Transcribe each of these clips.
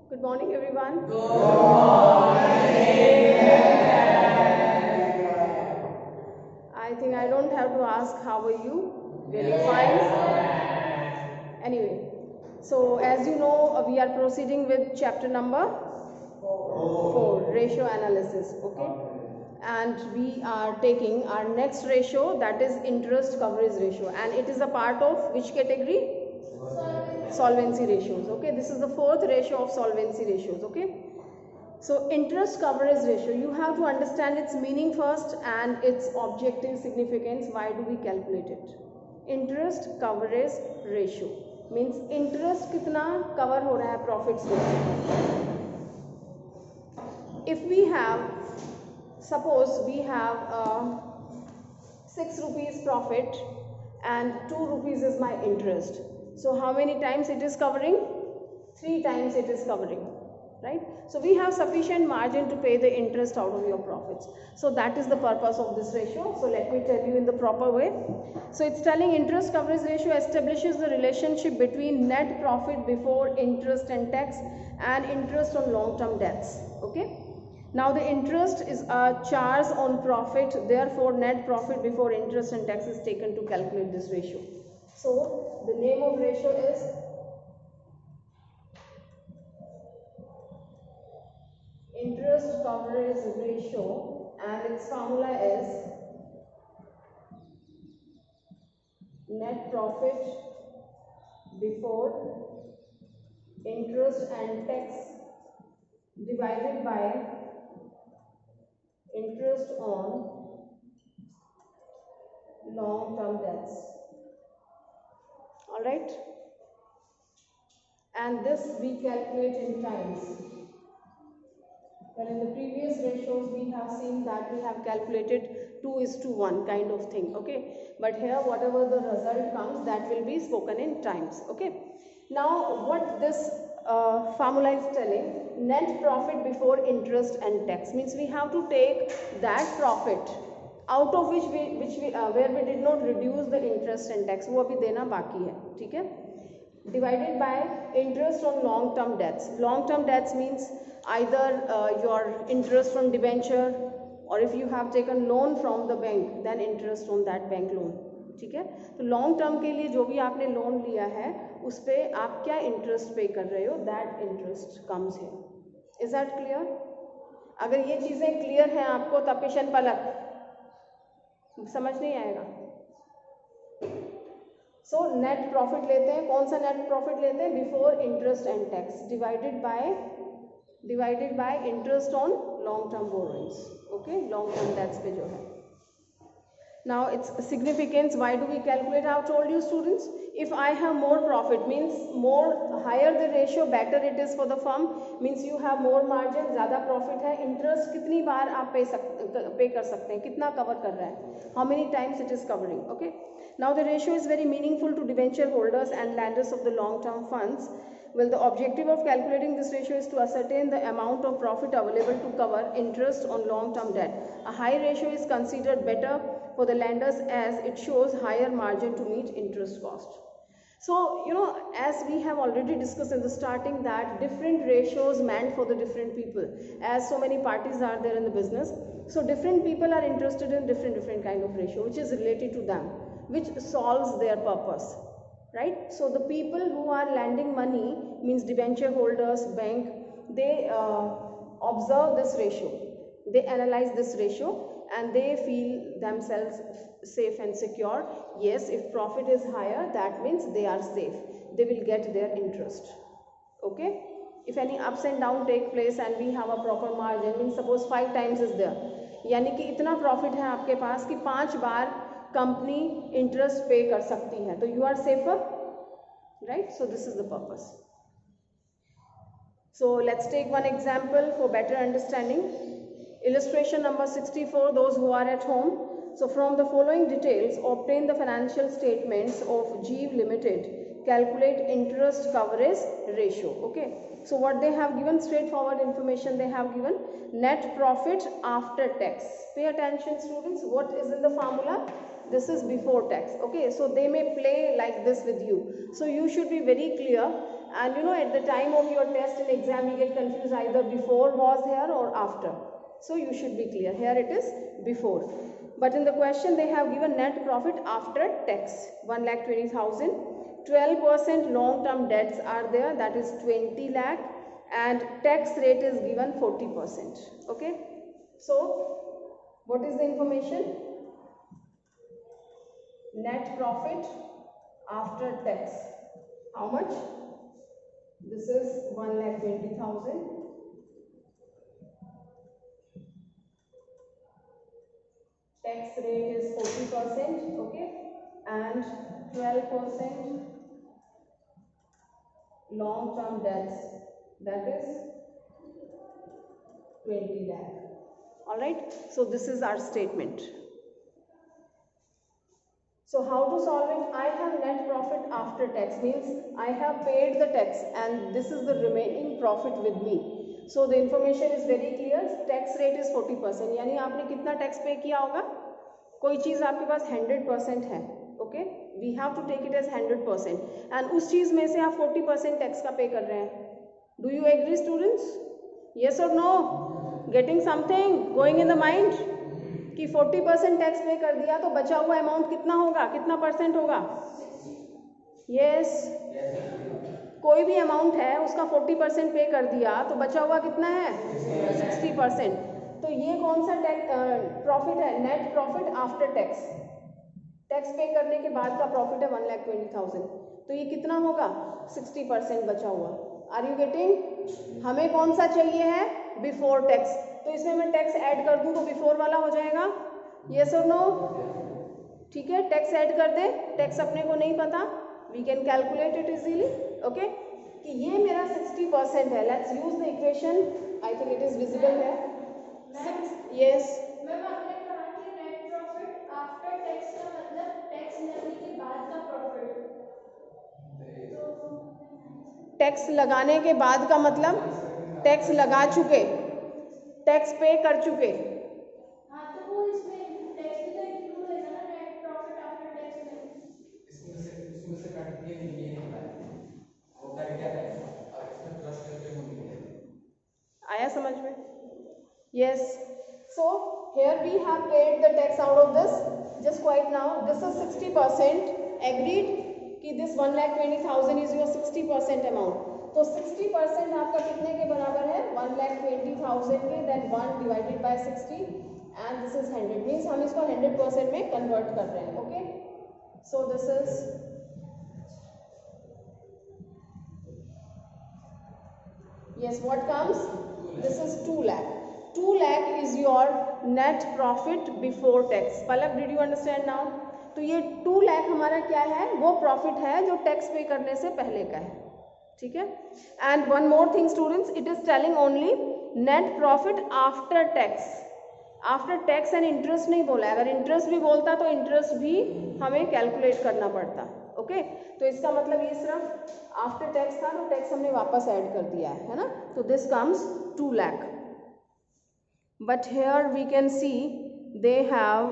Good morning, everyone. I think I don't have to ask how are you. Very fine. Anyway, so as you know, we are proceeding with chapter number 4, ratio analysis. Okay, and we are taking our next ratio, that is interest coverage ratio, and it is a part of which category? Solvency ratios. Okay, this is the fourth ratio of solvency ratios. Okay, so interest coverage ratio, you have to understand its meaning first and its objective significance. Why do we calculate it? Interest coverage ratio means interest कितना cover हो रहा है profits में. If we have, suppose we have 6 rupees profit and 2 rupees is my interest. So how many times it is covering? 3 times it is covering, right? So we have sufficient margin to pay the interest out of your profits. So that is the purpose of this ratio. So let me tell you in the proper way. So it's telling interest coverage ratio establishes the relationship between net profit before interest and tax and interest on long-term debts. Okay. Now the interest is a charge on profit, therefore net profit before interest and tax is taken to calculate this ratio. So the name of ratio is interest coverage ratio and its formula is net profit before interest and tax divided by interest on long-term debts. All right, and this we calculate in times. Well, in the previous ratios we have seen that we have calculated 2:1 kind of thing. Okay, but here whatever the result comes, that will be spoken in times. Okay, now what this formula is telling, net profit before interest and tax means we have to take that profit out of which we where we did not reduce the interest and tax, वो अभी देना बाकी है. ठीक है, divided by interest on long term debts. Long term debts means either your interest from debenture, or if you have taken loan from the bank, then interest on that bank loan. ठीक है, तो long term के लिए जो भी आपने loan लिया है उस पर आप क्या इंटरेस्ट पे कर रहे हो, दैट इंटरेस्ट कम्स है. Is that clear? अगर ये चीज़ें क्लियर हैं आपको तो क्वेश्चन पलक समझ नहीं आएगा. सो नेट प्रॉफिट लेते हैं, कौन सा नेट प्रॉफिट लेते हैं? Before interest and tax divided by interest on long term borrowings. Okay, long term debts पे जो है. Now its significance, why do we calculate? I have told you students, if I have more profit means more higher the ratio better it is for the firm, means you have more margin, ज़्यादा profit है. interest कितनी बार आप पे कर सकते हैं, कितना cover कर रहा है, how many times it is covering. Okay, now the ratio is very meaningful to debenture holders and lenders of the long term funds. Well, the objective of calculating this ratio is to ascertain the amount of profit available to cover interest on long-term debt. A high ratio is considered better for the lenders as it shows higher margin to meet interest cost. So, you know, as we have already discussed in the starting that different ratios meant for the different people, as so many parties are there in the business. So different people are interested in different kind of ratio which is related to them, which solves their purpose. Right, so the people who are lending money means debenture holders, bank, they observe this ratio, they analyze this ratio and they feel themselves safe and secure. Yes, if profit is higher, that means they are safe, they will get their interest. Okay, if any ups and down take place and we have a proper margin, means suppose 5 times is there, यानी कि इतना profit है आपके पास कि 5 बार company interest पे कर सकती है, तो you are safer. Right, so this is the purpose. So let's take one example for better understanding. illustration number 64, those who are at home. So from the following details obtain the financial statements of Jeev Limited, calculate interest coverage ratio. Okay, so what they have given, straightforward information they have given, net profit after tax. Pay attention students, what is in the formula? This is before tax. Okay, so they may play like this with you, so you should be very clear and you know at the time of your test in exam you get confused either before was here or after, so you should be clear. Here it is before, but in the question they have given net profit after tax 1,20,000. 12% long term debts are there, that is 20 lakh, and tax rate is given 40%. Okay, so what is the information? Net profit after tax, how much? This is 1,20,000. Tax rate is 40%, okay, and 12% long term debts, that is 20 lakh. All right, so this is our statement. So how to solve it? I have net profit after tax, means I have paid the tax and this is the remaining profit with me. So the information is very clear. Tax rate is 40%, यानी आपने कितना tax पे किया होगा? कोई चीज़ आपके पास 100% है, okay, we have to take it as 100%, and उस चीज़ में से आप 40% टैक्स का पे कर रहे हैं. Do you agree students? Yes और no? Getting something going in the mind कि 40% टैक्स पे कर दिया तो बचा हुआ अमाउंट कितना होगा, कितना परसेंट होगा? यस, कोई भी अमाउंट है उसका 40% पे कर दिया तो बचा हुआ कितना है? 60%. तो ये कौन सा प्रॉफिट है? Net profit after tax. Tax पे करने के बाद का प्रॉफिट है 1,20,000, तो ये कितना होगा? 60% बचा हुआ. Are you getting? हमें कौन सा चाहिए है? बिफोर टैक्स, तो इसमें मैं टैक्स ऐड कर दूं तो बिफोर वाला हो जाएगा. यस और नो? ठीक है, टैक्स ऐड कर दे. टैक्स अपने को नहीं पता, we can calculate it easily. Okay, कि ये मेरा 60% है. Let's use the equation, I think it is visible है. यस, मैम आपने कहा कि नेट प्रॉफिट आफ्टर टैक्स का मतलब टैक्स लगने के बाद का प्रॉफिट. टैक्स लगाने के बाद का मतलब टैक्स लगा चुके, टैक्स पे कर चुके. हाँ, तो वो इसमें टैक्स भी तो इंक्लूड है ना नेट प्रॉफिट आफ्टर टैक्स में. इसमें से कट के ये निकला है, वो कट गया था और इसमें प्लस करके वो निकला. आया समझ में? Yes. So here we have paid the tax out of this just quite now. This is 60%. Agreed कि this 1,20,000 is your 60% amount. तो 60% आपका कितने के बराबर है? 1,20,000 के, then 1 divided by 60 and this is 100, means हम इसको 100% में convert कर रहे हैं. Okay, so this is yes, what comes? This is 2 lakh. 2 lakh is your net profit before tax. Palak, did you understand now? तो ये 2 लाख हमारा क्या है? वो प्रॉफिट है जो टैक्स पे करने से पहले का है. ठीक है, and one more thing students, it is telling only net profit after tax. After tax and interest नहीं बोला है. अगर इंटरेस्ट भी बोलता तो इंटरेस्ट भी हमें कैलकुलेट करना पड़ता. ओके, तो इसका मतलब ये सिर्फ आफ्टर टैक्स था, तो टैक्स हमने वापस ऐड कर दिया है ना. तो this comes 2 lakh. But here we can see they have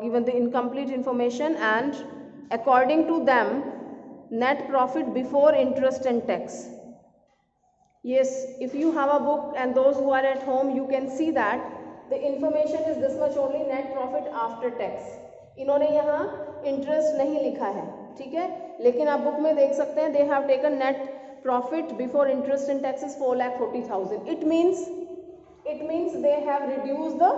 given the incomplete information, and according to them net profit before interest and tax. Yes, if you have a book and those who are at home, you can see that the information is this much only, net profit after tax. इन्होंने यहाँ interest नहीं लिखा है, ठीक है, लेकिन आप book में देख सकते हैं they have taken net profit before interest and tax is 4,40,000. It means they have reduced the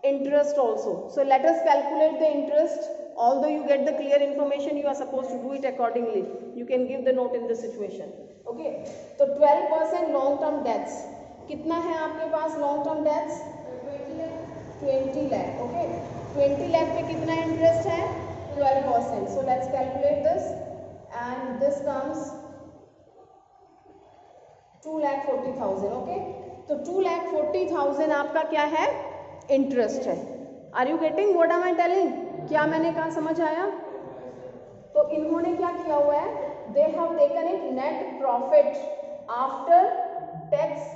interest also. So let us calculate the interest. Although you get the clear information, you are supposed to do it accordingly. You can give the note in this situation. Okay, तो 12% long term debts. कितना है आपके पास long term debts? 20 lakh. Okay, 20 lakh पे कितना interest है? 12%. So let's calculate this, and this comes 2,40,000. Okay, तो 2,40,000 आपका क्या है? इंटरेस्ट है. Are you getting what am I telling? क्या मैंने कहा, समझ आया? तो इन्होंने क्या किया हुआ है? They have taken it net profit after tax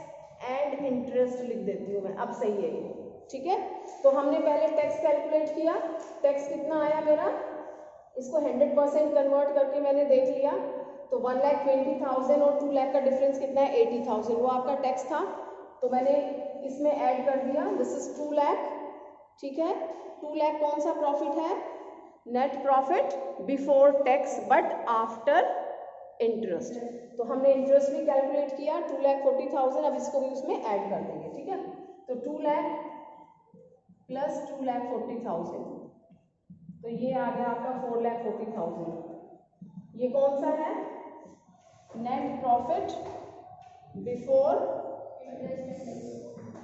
and interest. लिख देती हूँ मैं, अब सही है ये. ठीक है, तो हमने पहले टैक्स कैलकुलेट किया. टैक्स कितना आया मेरा? इसको 100% कन्वर्ट करके मैंने देख लिया. तो 1,20,000 और 2 लाख का डिफरेंस कितना है 80,000, वो आपका टैक्स था, तो मैंने इसमें ऐड कर दिया, दिस इज 2 लाख, ठीक है। 2 लाख कौन सा प्रॉफिट है, net profit before tax but after interest, तो हमने इंटरेस्ट भी कैलकुलेट किया 2,40,000, अब इसको भी उसमें ऐड कर देंगे, ठीक है। तो 2 लाख प्लस 2,40,000, तो ये आ गया आपका 4,40,000। ये कौन सा है, net profit before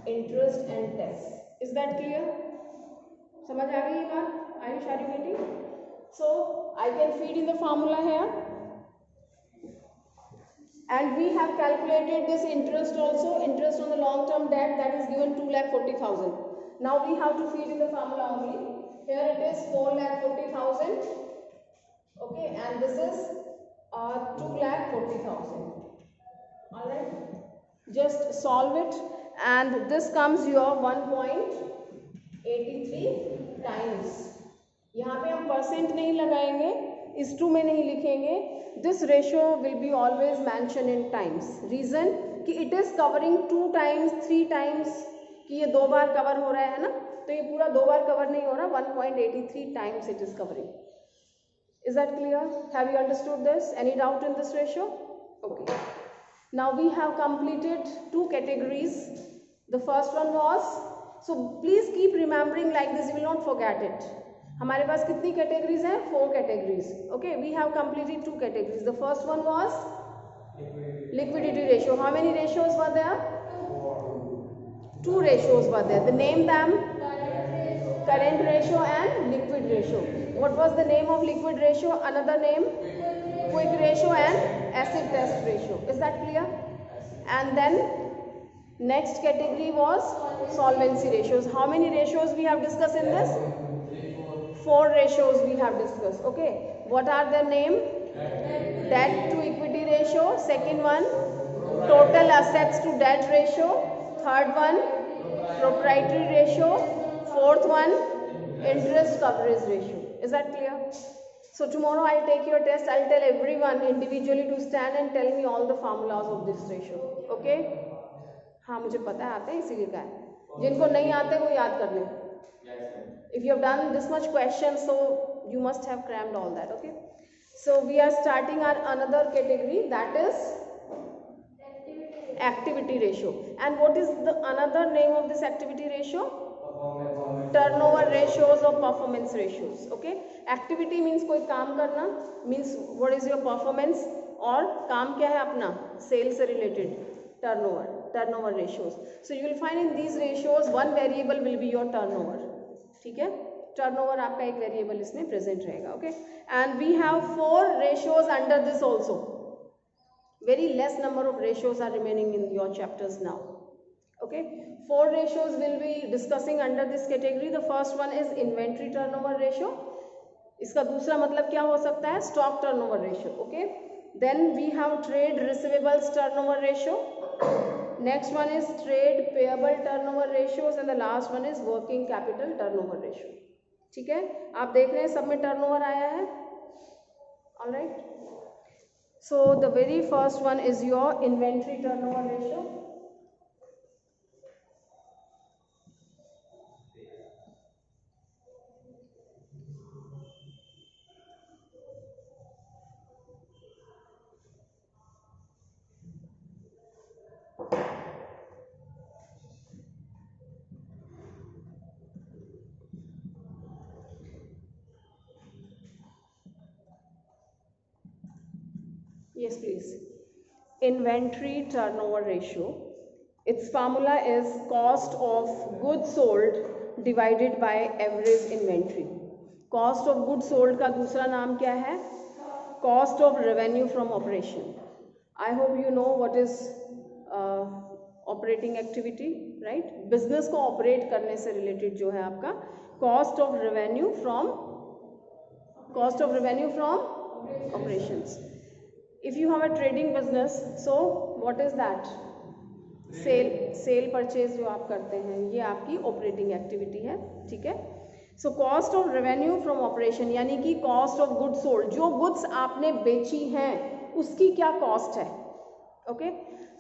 interest and tax, is that clear, समझ आ गई ये बात, आई शारी बेटी। So I can feed in the formula here and we have calculated this interest also, interest on the long term debt, that is given 2,40,000. Now we have to feed in the formula only, here it is 4,40,000, okay, and this is 2,40,000, all right, just solve it and this comes your 1.83 times, यहाँ पे हम percent नहीं लगाएंगे, इस to में नहीं लिखेंगे, this ratio will be always mention in times, reason कि it is covering 2 times 3 times, कि ये 2 बार कवर हो रहा है ना, तो ये पूरा 2 बार कवर नहीं हो रहा, 1.83 times it is covering, is that clear, have you understood this, any doubt in this ratio, okay. Now we have completed 2 categories, the first one was, so please keep remembering like this, you will not forget it, हमारे पास कितनी categories हैं, 4 categories, okay, we have completed 2 categories, the first one was liquidity ratio, how many ratios were there, 2 ratios were there, the name them, current ratio and liquid ratio. What was the name of liquid ratio, another name, quick ratio and acid test ratio, is that clear, and then next category was solvency ratios, how many ratios we have discussed in this, 4 ratios we have discussed, okay, what are their name, debt to equity ratio, second one total assets to debt ratio, third one proprietary ratio, fourth one interest coverage ratio, is that clear? So tomorrow I'll take your test, I'll tell everyone individually to stand and tell me all the formulas of this ratio, okay, हाँ मुझे पता है आते हैं इसीलिए कहा है, जिनको नहीं आते वो याद कर लें, if you have done this much questions so you must have crammed all that, okay. So we are starting our another category, that is activity ratio, and what is the another name of this activity ratio, turnover ratios or performance ratios, okay. Activity means कोई काम करना, means what is your performance, और काम क्या है अपना sales से related, turnover ratios, so you will find in these ratios one variable will be your turnover, ठीक है, टर्नओवर आपका एक वेरिएबल इसमें प्रेजेंट रहेगा, okay, and we have 4 ratios under this also, very less number of ratios are remaining in your chapters now, okay, 4 ratios will be discussing under this category, the first one is inventory turnover ratio, इसका दूसरा मतलब क्या हो सकता है, stock turnover ratio, okay, then we have trade receivables turnover ratio, next one is trade payable turnover ratios and the last one is working capital turnover ratio, ठीक है, आप देख रहे हैं सब में टर्नओवर आया है, all right, so the very first one is your inventory turnover ratio, yes please, inventory turnover ratio, its formula is cost of goods sold divided by average inventory, cost of goods sold का दूसरा नाम क्या है, cost of revenue from operation, I hope you know what is operating activity, right, business को operate करने से related जो है आपका cost of revenue from operations. If you have a trading business, so what is that, cell purchase जो आप करते हैं ये आपकी ऑपरेटिंग एक्टिविटी है, ठीक है, so cost of revenue from operation यानी कि कॉस्ट ऑफ गुड्स सोल्ड, जो गुड्स आपने बेची हैं उसकी क्या कॉस्ट है. Okay,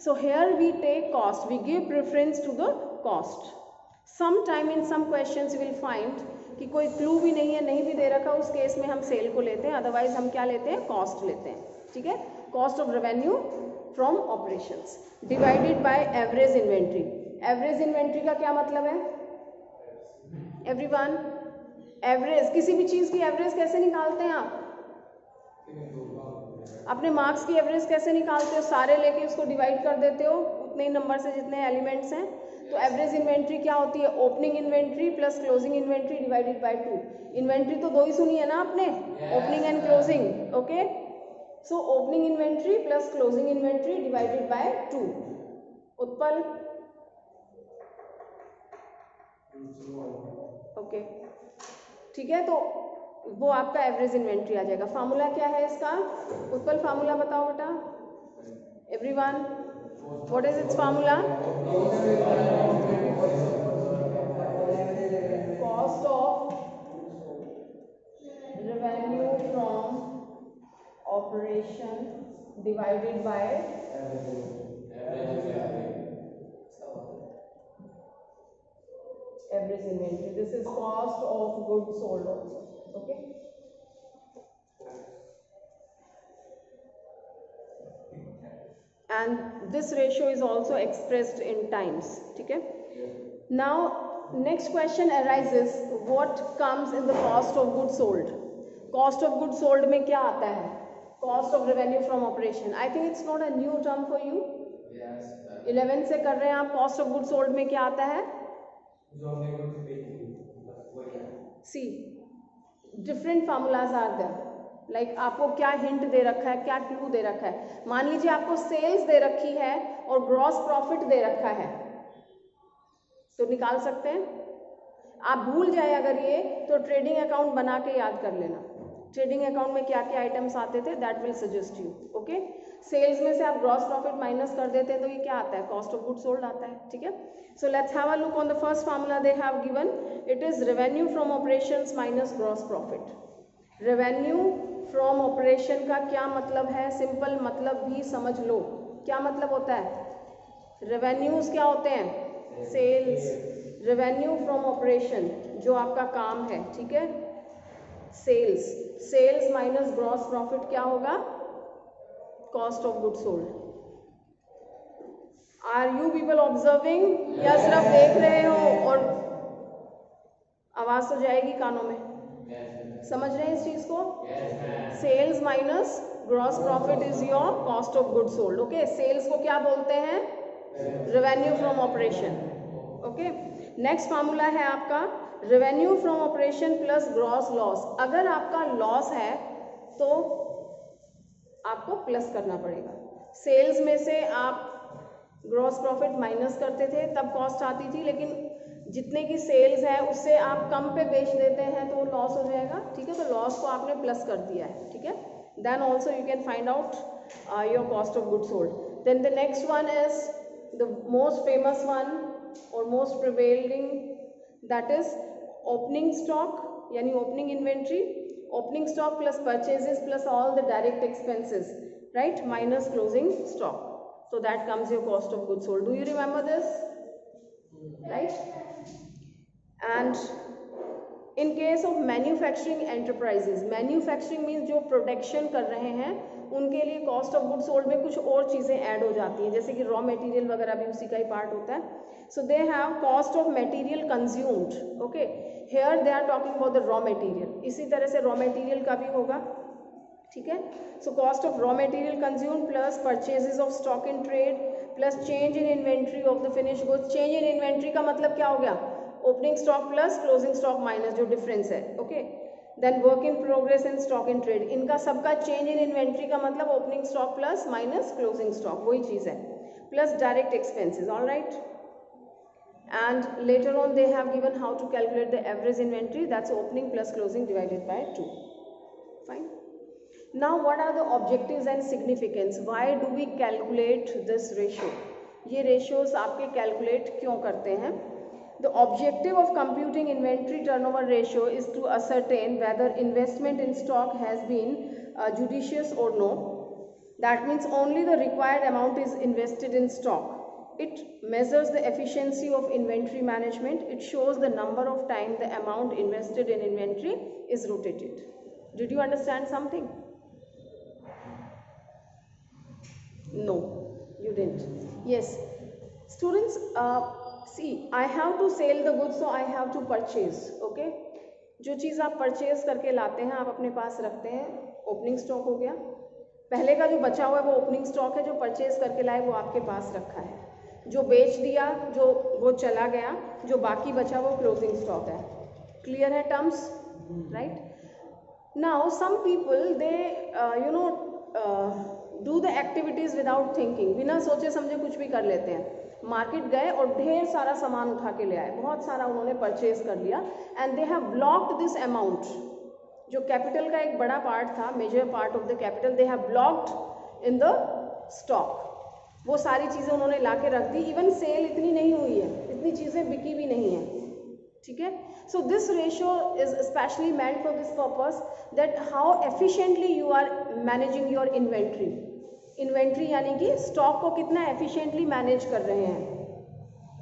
so here we take cost, we give preference to the cost. Some time in some questions you will find कि कोई क्लू भी नहीं है, नहीं भी दे रखा, उस केस में हम सेल को लेते हैं, अदरवाइज हम क्या लेते हैं, कॉस्ट लेते हैं. ठीक है, cost of revenue from operations divided by average inventory. Average inventory का क्या मतलब है एवरीवन? एवरेज, किसी भी चीज़ की एवरेज कैसे निकालते हैं आप? अपने मार्क्स की एवरेज कैसे निकालते हो? सारे लेके उसको डिवाइड कर देते हो उतने ही नंबर से जितने एलिमेंट्स हैं. तो एवरेज इन्वेंट्री क्या होती है? Opening inventory plus closing inventory divided by 2. Inventory तो 2 ही सुनी है ना आपने, opening and closing. Okay, so opening inventory plus closing inventory divided by 2. Utpal, okay, ठीक है, तो वो आपका एवरेज इन्वेंट्री आ जाएगा. फार्मूला क्या है इसका? उत्पल फार्मूला बताओ बेटा. Everyone, what is it's formula? Cost of revenue from operation divided by average inventory. This is cost of goods sold also. Okay, and this ratio is also expressed in times. ठीक है, now next question arises, what comes in the cost of goods sold? cost of goods sold में क्या आता है? cost of revenue from operation. I think it's not a new term for you. Yes. 11 से कर रहे हैं आप. cost of goods sold में क्या आता है? See different formulas are there. Like आपको क्या हिंट दे रखा है, क्या क्लू दे रखा है. मान लीजिए आपको सेल्स दे रखी है और ग्रॉस प्रॉफिट दे रखा है, तो निकाल सकते हैं. आप भूल जाए अगर ये, तो ट्रेडिंग अकाउंट बना के याद कर लेना. ट्रेडिंग अकाउंट में क्या क्या आइटम्स आते थे, that will suggest you. Okay, sales में से आप ग्रॉस प्रॉफिट माइनस कर देते हैं तो ये क्या आता है? कॉस्ट ऑफ गुड सोल्ड आता है. ठीक है, so let's have a look on the first formula they have given. It is revenue from operations minus gross profit. Revenue from operation का क्या मतलब है? सिंपल मतलब भी समझ लो. क्या मतलब होता है? रेवेन्यूज क्या होते हैं? सेल्स. रेवेन्यू फ्रॉम ऑपरेशन जो आपका काम है, ठीक है, sales. Sales minus gross profit क्या होगा? Cost of good sold. Are you people observing, या सिर्फ देख रहे हो? और आवाज तो जाएगी कानों में. समझ रहे हैं इस चीज को? Sales minus gross profit is your cost of good sold. Okay, sales को क्या बोलते हैं? Revenue from operation. Okay, next formula है आपका revenue from operation plus gross loss. अगर आपका लॉस है तो आपको प्लस करना पड़ेगा. सेल्स में से आप ग्रॉस प्रॉफिट माइनस करते थे तब कॉस्ट आती थी, लेकिन जितने की सेल्स है उससे आप कम पे बेच देते हैं तो लॉस हो जाएगा. ठीक है, तो लॉस को आपने प्लस कर दिया है. ठीक है, then also you can find out your cost of good sold. Then the next one is the most famous one और most prevailing, that is opening stock यानी opening inventory. Opening stock plus purchases plus all the direct expenses, right, minus closing stock. So that comes your cost of goods sold. Do you remember this? Right? And in case of manufacturing enterprises, manufacturing means जो production कर रहे हैं उनके लिए cost of good sold में कुछ और चीज़ें ऐड हो जाती हैं, जैसे कि रॉ मटेरियल वगैरह भी उसी का ही पार्ट होता है. So they have cost of material consumed. Okay, here they are talking about the raw material. इसी तरह से रॉ मटेरियल का भी होगा. ठीक है, so cost of raw material consume plus purchases of stock in trade plus change in inventory of the finish goods. Change in inventory का मतलब क्या हो गया? Opening stock plus closing stock minus जो डिफरेंस है. Okay, then work in progress and stock in trade. इनका सबका change in inventory का मतलब opening stock plus minus closing stock, वही चीज़ है, plus direct expenses. All right, and later on they have given how to calculate the average inventory, that's opening plus closing divided by 2. Fine. Now what are the objectives and significance? Why do we calculate this ratio? ये ratios आपके calculate क्यों करते हैं? The objective of computing inventory turnover ratio is to ascertain whether investment in stock has been judicious or no. That means only the required amount is invested in stock. It measures the efficiency of inventory management. It shows the number of time the amount invested in inventory is rotated. Did you understand something? No, you didn't. Yes. Students, see, I have to sell the goods, so I have to purchase. Okay? जो चीज़ आप purchase करके लाते हैं आप अपने पास रखते हैं, opening stock हो गया. पहले का जो बचा हुआ है वो ओपनिंग स्टॉक है, जो परचेज करके लाए वो आपके पास रखा है. जो बेच दिया जो वो चला गया, जो बाकी बचा वो क्लोजिंग स्टॉक है. क्लियर है terms? Right. Now some people they do the activities without thinking. बिना सोचे समझे कुछ भी कर लेते हैं. मार्केट गए और ढेर सारा सामान उठा के ले आए, बहुत सारा उन्होंने परचेज कर लिया, and they have blocked this amount. जो कैपिटल का एक बड़ा पार्ट था, major part of the capital, they have blocked in the stock. वो सारी चीज़ें उन्होंने ला के रख दी. इवन सेल इतनी नहीं हुई है, इतनी चीज़ें बिकी भी नहीं है. ठीक है. So this ratio is specially meant for this purpose that how efficiently you are managing your inventory. Inventory यानी कि स्टॉक को कितना एफिशिएंटली मैनेज कर रहे हैं,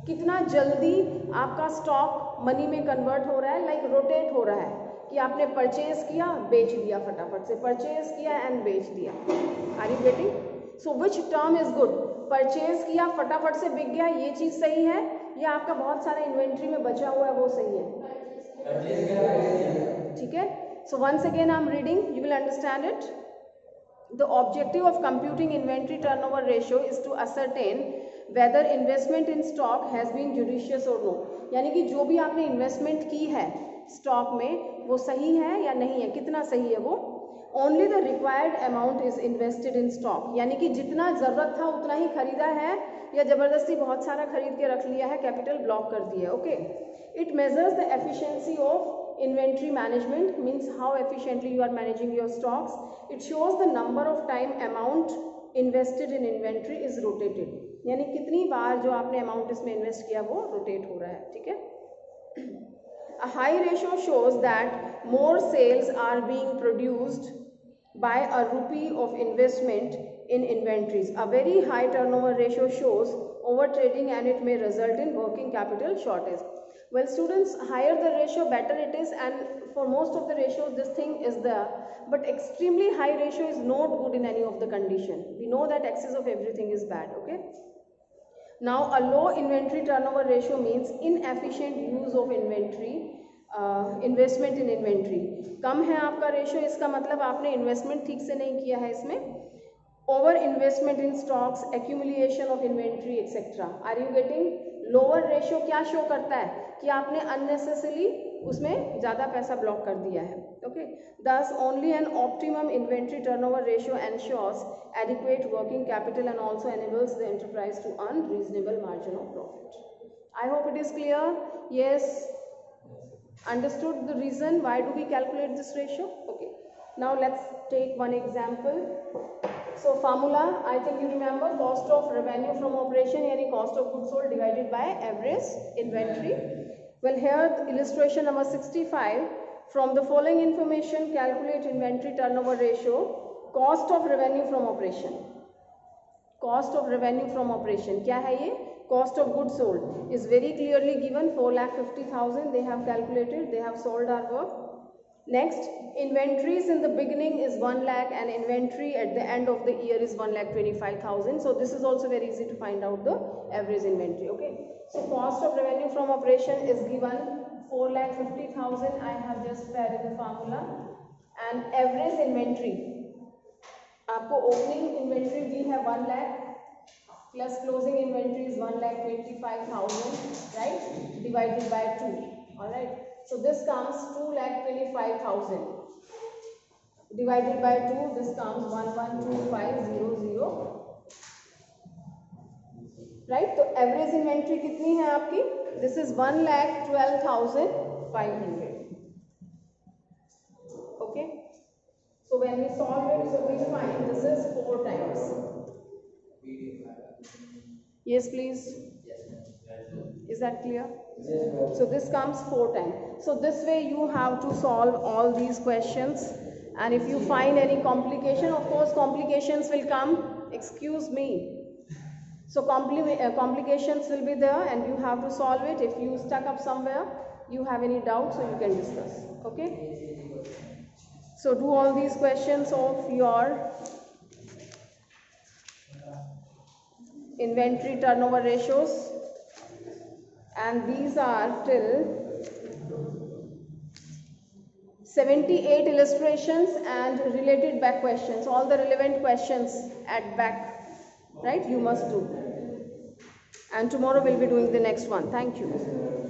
कितना जल्दी आपका स्टॉक मनी में कन्वर्ट हो रहा है, लाइक रोटेट हो रहा है कि आपने परचेज किया, बेच दिया, फटाफट से परचेज किया एंड बेच दिया. Are you getting? So which term is good? Purchase किया, फटाफट से बिक गया, ये चीज़ सही है, या आपका बहुत सारा इन्वेंट्री में बचा हुआ है वो सही है? ठीक है. So once again I am reading, you will understand it. The objective of computing inventory turnover ratio is to ascertain whether investment in stock has been judicious or no. यानी कि जो भी आपने इन्वेस्टमेंट की है स्टॉक में वो सही है या नहीं है, कितना सही है वो. Only the required amount is invested in stock. यानी कि जितना ज़रूरत था उतना ही खरीदा है, या ज़बरदस्ती बहुत सारा खरीद के रख लिया है, कैपिटल ब्लॉक कर दिया. Okay. It measures the efficiency of inventory management, means how efficiently you are managing your stocks. It shows the number of time amount invested in inventory is rotated. यानी कितनी बार जो आपने अमाउंट इसमें invest किया वो rotate हो रहा है. ठीक है. A high ratio shows that more sales are being produced by a rupee of investment in inventories. A very high turnover ratio shows over trading and it may result in working capital shortage. Well students, higher the ratio better it is, and for most of the ratios this thing is there, but extremely high ratio is not good in any of the condition. We know that excess of everything is bad. Okay. Now a low inventory turnover ratio means inefficient use of inventory, investment in inventory. कम है आपका ratio, इसका मतलब आपने investment ठीक से नहीं किया है इसमें. Over investment in stocks, accumulation of inventory etcetera. Are you getting? Lower ratio क्या शो करता है कि आपने अननेसेसरी उसमें ज़्यादा पैसा ब्लॉक कर दिया है. Okay. Thus only an optimum inventory turnover ratio ensures adequate working capital and also enables the enterprise to earn reasonable margin of profit. I hope it is clear. Yes. Understood the reason why do we calculate this ratio? Okay. Now let's take one example. So formula, I think you remember, cost of revenue from operation यानी cost of goods sold divided by average inventory. Well here illustration number 65. From the following information calculate inventory turnover ratio. Cost of revenue from operation. Cost of revenue from operation क्या है ये? Cost of goods sold is very clearly given, 4,50,000 they have calculated, they have sold our work. Next, inventories in the beginning is 1 lakh and inventory at the end of the year is 1,25,000. So this is also very easy to find out the average inventory. Okay. So cost of revenue from operation is given 4,50,000. I have just spared in the formula. And average inventory, आपको opening inventory दी है 1 lakh. Plus closing inventory is 1,25,000, right? Divided by 2. All right. So this comes 2,25,000. Divided by 2, this comes 112500. Right? तो average inventory कितनी है आपकी? This is 1,12,500. Okay. So when we solve it, so we find this is 4 times. Yes, please. Is that clear? So this comes 4 times. So this way you have to solve all these questions And if you find any complication, of course complications will come, excuse me. So complications will be there and you have to solve it. If you stuck up somewhere, you have any doubt, so you can discuss. Okay? So do all these questions of your inventory turnover ratios, and these are till 78 illustrations and related back questions. All the relevant questions at back, right, you must do. And tomorrow we'll be doing the next one. Thank you.